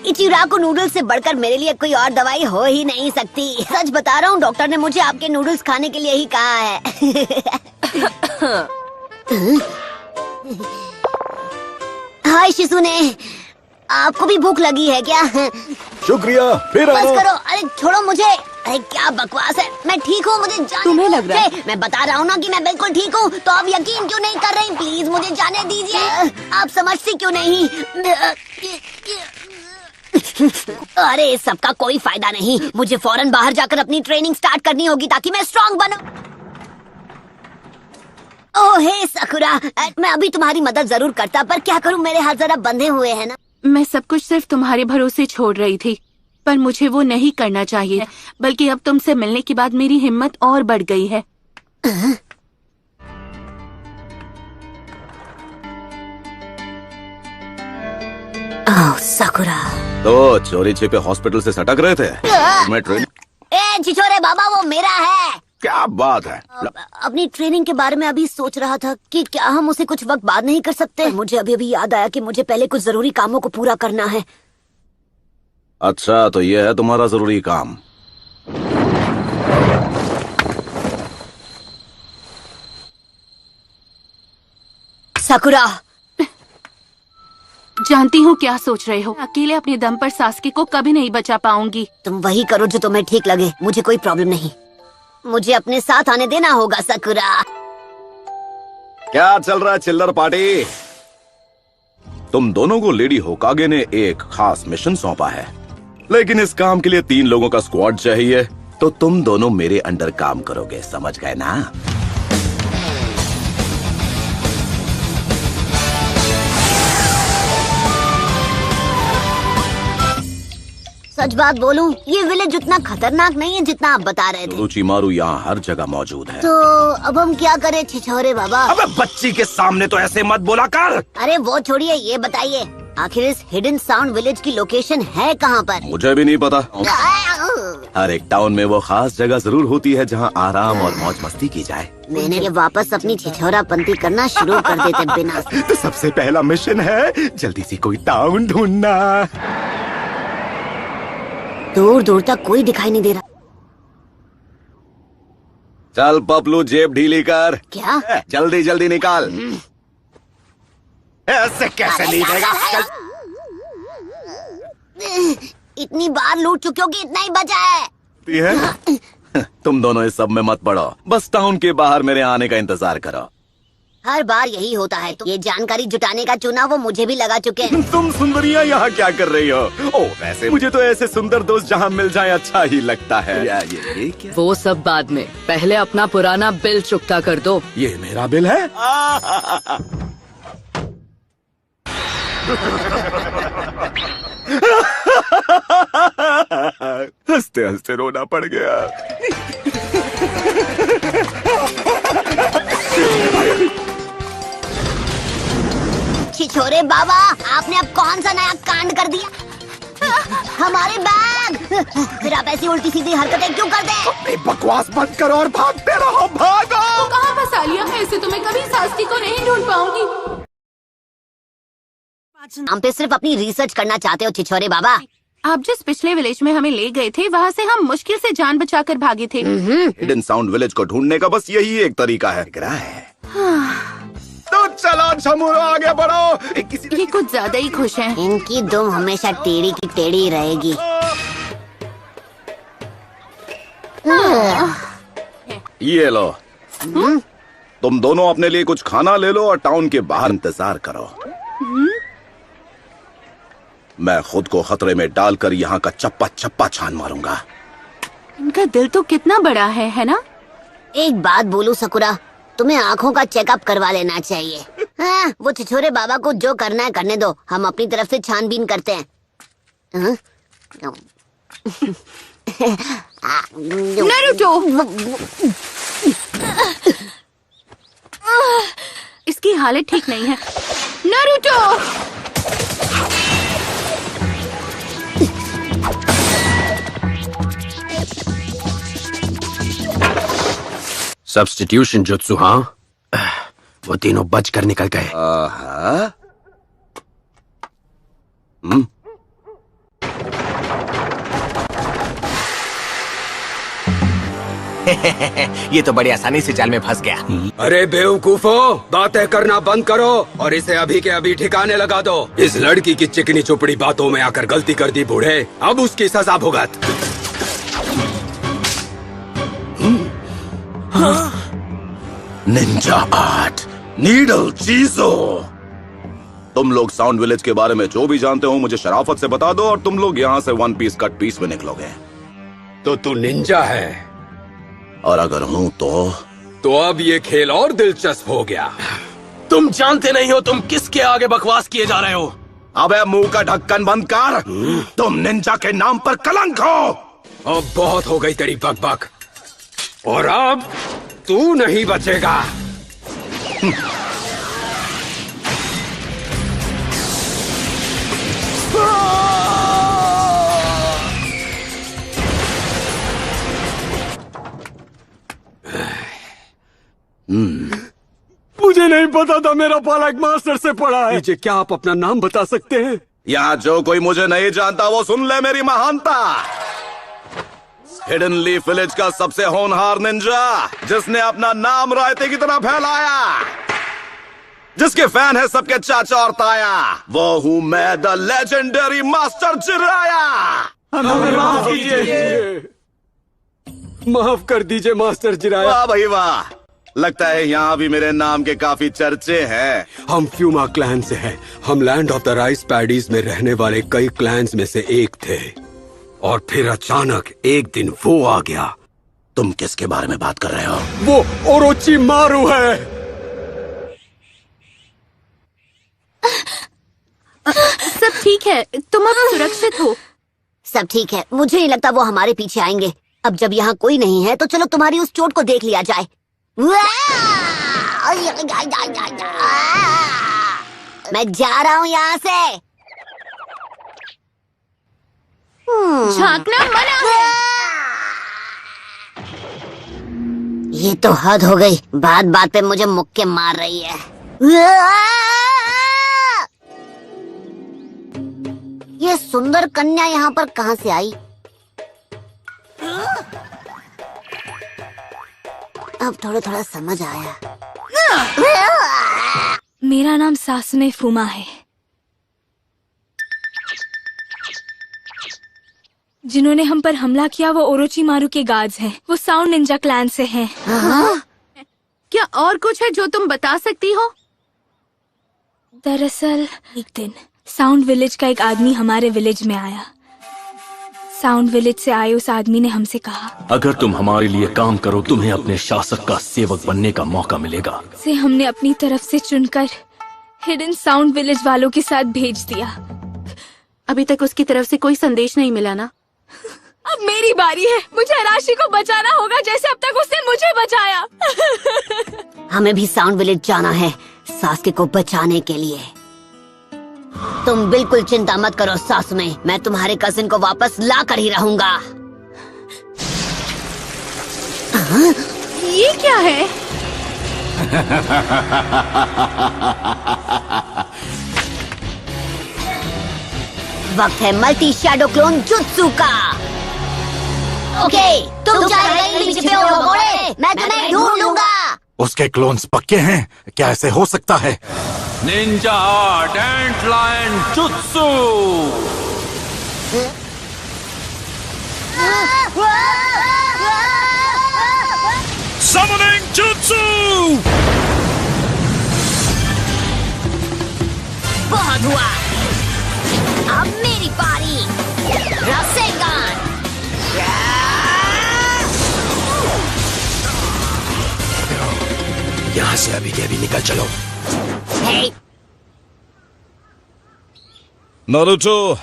इचिराको noodles से बढ़कर मेरे लिए कोई और दवाई हो ही नहीं सकती। सच बता रहा हूँ, डॉक्टर ने मुझे आपके नूडल्स खाने के लिए ही कहा है। हाय शिजुने, आपको भी भूख लगी है क्या? शुक्रिया, फिर बस आना। करो, अरे छोड़ो मुझे। अरे क्या बकवास है, मैं ठीक हूँ, मुझे जाने तुम्हें लग रहा है? मैं बता रहा हूँ ना कि मैं बिल्कुल ठीक हूँ, तो आप यकीन क्यों नहीं कर रही? प्लीज मुझे जाने दीजिए। आप समझती क्यों नहीं? अरे इस सब का कोई फायदा नहीं, मुझे फौरन बाहर जाकर अपनी ट्रेनिंग स्टार्ट करनी होगी ताकि मैं स्ट्रांग बनूं। ओह हे सकुरा, मैं अभी तुम्हारी मदद जरूर करता, पर क्या करूं, मेरे हाथ जरा बंधे हुए हैं ना। मैं सब कुछ सिर्फ तुम्हारे भरोसे छोड़ रही थी, पर मुझे वो नहीं करना चाहिए, बल्कि अब तुमसे मिलने के बाद मेरी हिम्मत और बढ़ गई है। ओह सकुरा। तो चोरी छिपे हॉस्पिटल से सटक रहे थे? मैं ट्रेन। ए छिछोरे बाबा, वो मेरा है। क्या बात है? अपनी ट्रेनिंग के बारे में अभी सोच रहा था कि क्या हम उसे कुछ वक्त बाद नहीं कर सकते। मुझे अभी याद आया कि मुझे पहले कुछ जरूरी कामों को पूरा करना है। अच्छा, तो ये है तुम्हारा जरूरी काम। सकुरा, जानती हूँ क्या सोच रहे हो। अकेले अपने दम पर सास्की को कभी नहीं बचा पाऊंगी। तुम वही करो जो तुम्हें ठीक लगे, मुझे कोई प्रॉब्लम नहीं। मुझे अपने साथ आने देना होगा सकुरा। क्या चल रहा है चिल्लर पार्टी? तुम दोनों को लेडी होकागे ने एक खास मिशन सौंपा है, लेकिन इस काम के लिए 3 लोगों का स्क्वाड चाहिए। तो तुम दोनों मेरे अंडर काम करोगे, समझ गए ना? सच बात बोलूं, ये विलेज उतना खतरनाक नहीं है जितना आप बता रहे थे। रुचिमारू यहाँ हर जगह मौजूद है। तो अब हम क्या करें छिछोरे बाबा? अबे बच्ची के सामने तो ऐसे मत बोला कर। अरे वो छोड़िए, ये बताइए आखिर इस हिडन साउंड विलेज की लोकेशन है कहाँ पर? मुझे भी नहीं पता। हर एक टाउन में वो खास जगह जरूर होती है जहाँ आराम और मौज मस्ती की जाए। मैंने ये वापस अपनी छिछोरापंती करना शुरू कर देते बिना। तो सबसे पहला मिशन है जल्दी से कोई टाउन ढूंढना। दूर दूर तक कोई दिखाई नहीं दे रहा। चल पपलू, जेब ढीली कर। क्या? जल्दी जल्दी निकाल। ऐसे कैसे नहीं देगा? चल। इतनी बार लूट चुके हो कि इतना ही बचा है। तुम दोनों इस सब में मत पड़ो, बस टाउन के बाहर मेरे आने का इंतजार करो। हर बार यही होता है, तो ये जानकारी जुटाने का चुनाव वो मुझे भी लगा चुके हैं। तुम सुंदरियां यहाँ क्या कर रही हो? ओ वैसे मुझे तो ऐसे सुंदर दोस्त जहाँ मिल जाए अच्छा ही लगता है। ये क्या? वो सब बाद में, पहले अपना पुराना बिल चुकता कर दो। ये मेरा बिल है? हंसते हंसते रोना पड़ गया। छिछोरे बाबा, आपने अब कौन सा नया कांड कर दिया? हमारे बैग! फिर आप ऐसी उल्टी सीधी हरकतें क्यों करते हैं? अपनी बकवास बंद करो और भागते रहो, भागो! तो कहाँ फंसा लिया है इसे? तो मैं कभी सास्की को नहीं ढूंढ पाऊंगी। हम पे सिर्फ अपनी रिसर्च करना चाहते हो छिछोरे बाबा। आप जिस पिछले विलेज में हमें ले गए थे, वहाँ से हम मुश्किल से जान बचाकर भागे थे। हिडन साउंड विलेज को ढूंढने का बस यही एक तरीका है। तो चलो छमुरो, आगे बढ़ो। ये कुछ ज्यादा ही खुश हैं। इनकी दुम हमेशा टेढ़ी की टेढ़ी रहेगी। ये लो, तुम दोनों अपने लिए कुछ खाना ले लो और टाउन के बाहर इंतजार करो। मैं खुद को खतरे में डालकर यहाँ का चप्पा चप्पा छान मारूंगा। इनका दिल तो कितना बड़ा है ना? एक बात बोलूं सकुरा, तुम्हें आँखों का चेकअप करवा लेना चाहिए। हाँ, वो छिछोरे बाबा को जो करना है करने दो, हम अपनी तरफ से छानबीन करते हैं। नारुतो! इसकी हालत ठीक नहीं है। नारुतो! Substitution jutsu, huh? वो तीनों बचकर निकल गए। आहा। हम्म। ये तो बड़ी आसानी से जाल में फंस गया। अरे बेवकूफो, बातें करना बंद करो और इसे अभी के अभी ठिकाने लगा दो। इस लड़की की चिकनी चुपड़ी बातों में आकर गलती कर दी बूढ़े, अब उसकी सजा भुगत। निंजा आर्ट, नीडल चीजो। तुम लोग साउंड विलेज के बारे में जो भी जानते हो मुझे शराफत से बता दो और तुम लोग यहाँ से वन पीस कट पीस में निकलोगे। तो तू निंजा है? और अगर हूँ तो अब ये खेल और दिलचस्प हो गया। तुम जानते नहीं हो तुम किसके आगे बकवास किए जा रहे हो। अबे मुंह का ढक्कन बंद कर। तुम निंजा के नाम पर कलंक हो। अब बहुत हो गई तेरी बकबक, और अब तू नहीं बचेगा। मुझे नहीं पता था मेरा पालक मास्टर से पढ़ा है। क्या आप अपना नाम बता सकते हैं? यहाँ जो कोई मुझे नहीं जानता वो सुन ले मेरी महानता। हिडन लीफ विलेज का सबसे होनहार निंजा, जिसने अपना नाम रायते की तरह फैलाया, जिसके फैन है सबके चाचा और ताया, वो हूँ मैं, द लेजेंडरी मास्टर जिराया। माफ कीजिए, माफ कर दीजिए मास्टर जिराया। वाह भाई वाह, लगता है यहाँ भी मेरे नाम के काफी चर्चे हैं। हम फ्यूमा क्लैन से हैं। हम land of the rice paddies में रहने वाले कई क्लैंस में से एक थे, और फिर अचानक एक दिन वो आ गया। तुम किसके बारे में बात कर रहे हो? वो ओरोचिमारू है। सब ठीक है, तुम अब सुरक्षित हो। सब ठीक है, मुझे नहीं लगता वो हमारे पीछे आएंगे। अब जब यहाँ कोई नहीं है तो चलो तुम्हारी उस चोट को देख लिया जाए। मैं जा रहा हूँ यहाँ से। झांकना मना है। ये तो हद हो गई, बात बात पे मुझे मुक्के मार रही है। ये सुंदर कन्या यहाँ पर कहाँ से आई? अब थोड़ा थोड़ा समझ आया। मेरा नाम सासुने फुमा है। जिन्होंने हम पर हमला किया वो ओरोचिमारू के गार्ड्स हैं। वो साउंड निंजा क्लैन से हैं। क्या और कुछ है जो तुम बता सकती हो? दरअसल एक दिन साउंड विलेज का एक आदमी हमारे विलेज में आया। साउंड विलेज से आए उस आदमी ने हमसे कहा, अगर तुम हमारे लिए काम करो तुम्हें अपने शासक का सेवक बनने का मौका मिलेगा। से हमने अपनी तरफ से चुनकर हिडन साउंड विलेज वालों के साथ भेज दिया। अभी तक उसकी तरफ से कोई संदेश नहीं मिला ना? अब मेरी बारी है। मुझे राशि को बचाना होगा जैसे अब तक उसने मुझे बचाया। हमें भी साउंड विलेज जाना है सासके को बचाने के लिए। तुम बिल्कुल चिंता मत करो सासुमे, मैं तुम्हारे कजिन को वापस ला कर ही रहूंगा। ये क्या है? वक्त है मल्टी शैडो क्लोन जुत्सु का। ओके, तुम चाहे कहीं भी छिपे हो घोड़े, मैं तुम्हें ढूंढ लूंगा। उसके क्लोन्स पक्के हैं? क्या ऐसे हो सकता है? निंजा आर्ट एंट लायन जुत्सु। Summoning Jutsu! बहुत हुआ, अब मेरी बारी। रासेगान। यहाँ से अभी के अभी निकल चलो। हे, नारुतो,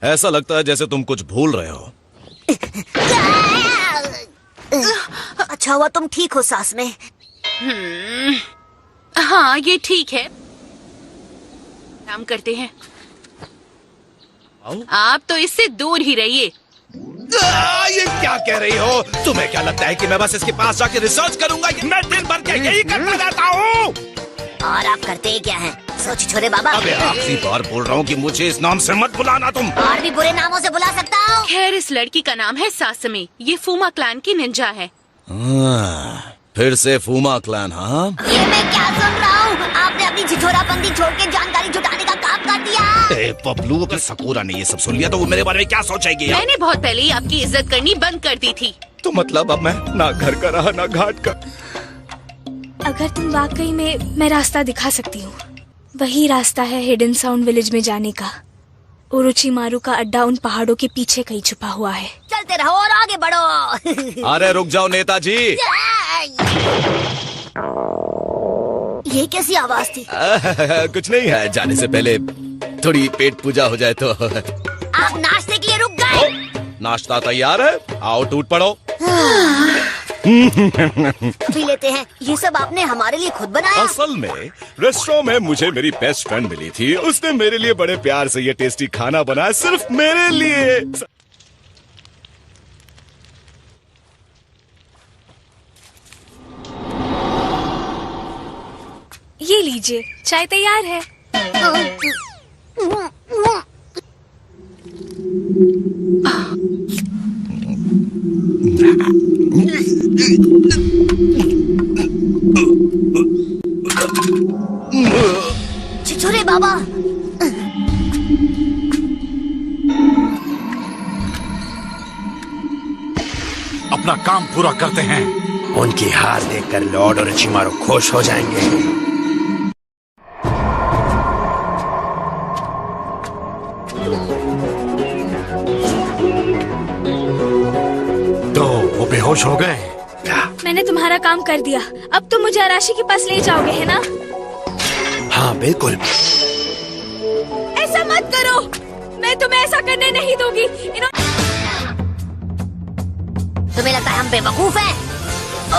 ऐसा लगता है जैसे तुम कुछ भूल रहे हो। अच्छा हुआ तुम ठीक हो सास में। हाँ, ये ठीक है। काम करते हैं। आप तो इससे दूर ही रहिए। ये क्या कह रही हो? तुम्हें क्या लगता है कि मैं बस इसके पास जाके रिसर्च करूंगा? मैं दिन भर क्या यही करता रहता हूँ? और आप करते ही क्या हैं? सोच छोरे बाबा। अबे आखिरी बार बोल रहा हूँ कि मुझे इस नाम से मत बुलाना तुम। और भी बुरे नामों से बुला सकता हूँ। खैर, इस लड़की का नाम है सासमी। ये फूमा क्लैन की निंजा है। फिर से फूमा क्लैन, हाँ? ये मैं क्या सुन रहा हूँ? आपने अपनी छिछोरापंती छोड़ के जानकारी जुटाने का काम कर दिया। ए पपलू, अगर सकूरा ने ये सब सुन लिया तो वो मेरे बारे में क्या सोचेगी? मैंने बहुत पहले ही आपकी इज्जत करनी बंद कर दी थी। तो मतलब अब मैं ना घर का रहा ना घाट का। अगर तुम वाकई में, मैं रास्ता दिखा सकती हूँ। वही रास्ता है हिडन साउंड विलेज में जाने का। ओरोचिमारू का अड्डा उन पहाड़ों के पीछे कहीं छुपा हुआ है। चलते रहो और आगे बढ़ो। अरे रुक जाओ नेताजी। ये कैसी आवाज थी? कुछ नहीं है, जाने से पहले थोड़ी पेट पूजा हो जाए तो। आप नाश्ते के लिए रुक गए? नाश्ता तैयार है, आओ टूट पड़ो। पी लेते हैं। ये सब आपने हमारे लिए खुद बनाया? असल में रेस्टोरेंट में मुझे मेरी बेस्ट फ्रेंड मिली थी। उसने मेरे लिए बड़े प्यार से ये टेस्टी खाना बनाया, सिर्फ मेरे लिए। ये लीजिए, चाय तैयार है। छिछोरे बाबा। अपना काम पूरा करते हैं। उनकी हार देखकर लॉर्ड और ओरोचिमारू खुश हो जाएंगे। तो वो बेहोश हो गए। मैंने तुम्हारा काम कर दिया। अब तुम मुझे अराशी के पास ले जाओगे, है ना? हाँ बिल्कुल। ऐसा मत करो, मैं तुम्हें ऐसा करने नहीं दूंगी। तुम्हें लगता है हम बेवकूफ हैं?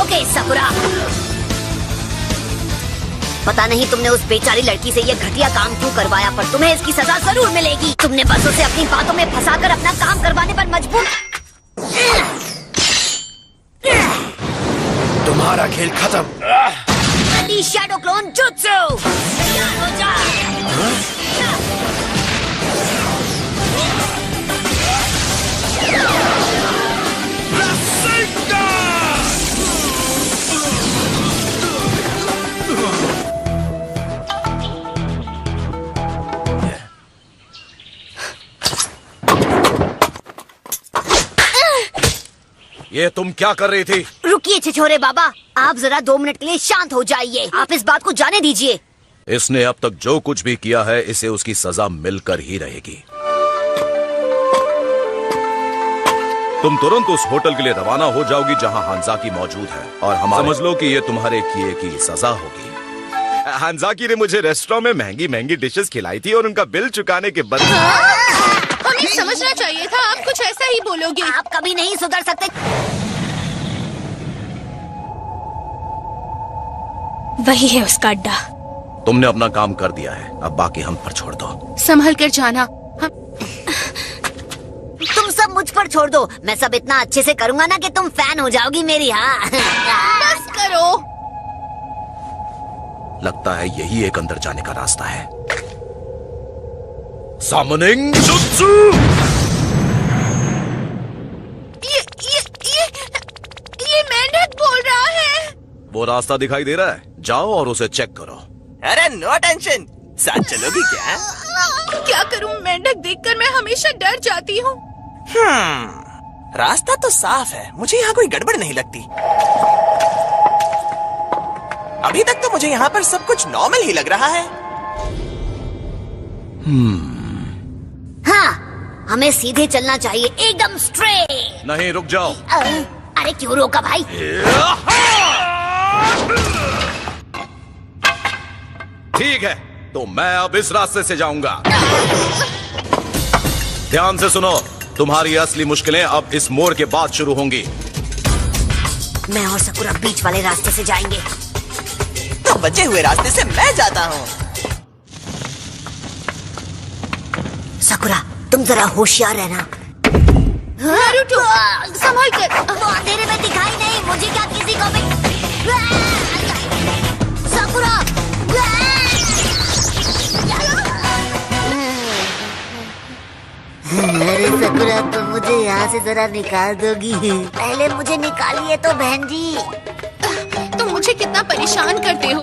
ओके साकुरा, पता नहीं तुमने उस बेचारी लड़की से ये घटिया काम क्यों करवाया, पर तुम्हें इसकी सजा जरूर मिलेगी। तुमने बस उसे अपनी बातों में फंसाकर अपना काम करवाने पर मजबूर। तुम्हारा खेल खत्म। शैडो क्लोन जुत्सु तैयार हो जा। ये तुम क्या कर रही थी? रुकिए छिछोरे बाबा, आप जरा 2 मिनट के लिए शांत हो जाइए। आप इस बात को जाने दीजिए। इसने अब तक जो कुछ भी किया है, इसे उसकी सजा मिलकर ही रहेगी। तुम तुरंत उस होटल के लिए रवाना हो जाओगी जहां हांजाकी मौजूद है, और हम समझ लो कि ये तुम्हारे किए की सजा होगी। हांजाकी ने मुझे रेस्टोरेंट में महंगी महंगी डिशेस खिलाई थी और उनका बिल चुकाने के बदले। हमें समझना चाहिए था, आप कुछ ऐसा ही बोलोगे। आप कभी नहीं सुधर सकते। वही है उसका अड्डा। तुमने अपना काम कर दिया है, अब बाकी हम पर छोड़ दो। संभल कर जाना। तुम सब मुझ पर छोड़ दो, मैं सब इतना अच्छे से करूंगा ना कि तुम फैन हो जाओगी मेरी। हाँ बस करो। लगता है यही एक अंदर जाने का रास्ता है। सामनिंग जुत्सु। ये मेंढक बोल रहा है। वो रास्ता दिखाई दे रहा है, जाओ और उसे चेक करो। अरे नो टेंशन, साथ चलोगी क्या? क्या करूं, मेंढक देखकर मैं हमेशा डर जाती हूँ। रास्ता तो साफ है, मुझे यहाँ कोई गड़बड़ नहीं लगती। अभी तक तो मुझे यहाँ पर सब कुछ नॉर्मल ही लग रहा है। हाँ, हमें सीधे चलना चाहिए, एकदम स्ट्रेट। नहीं, रुक जाओ। अरे क्यों रोका भाई? ठीक है, तो मैं अब इस रास्ते से जाऊंगा। ध्यान से सुनो, तुम्हारी असली मुश्किलें अब इस मोड़ के बाद शुरू होंगी। मैं और सकुरा बीच वाले रास्ते से जाएंगे। तो बचे हुए रास्ते से मैं जाता हूँ। सकुरा, तुम जरा होशियार रहना। नारुतो, संभल कर। तो अंधेरे में दिखाई नहीं, मुझे क्या किसी को भी। सकुरा सकुरा तुम मुझे यहाँ से जरा निकाल दोगी? पहले मुझे निकालिए तो बहन जी। तुम मुझे कितना परेशान करते हो।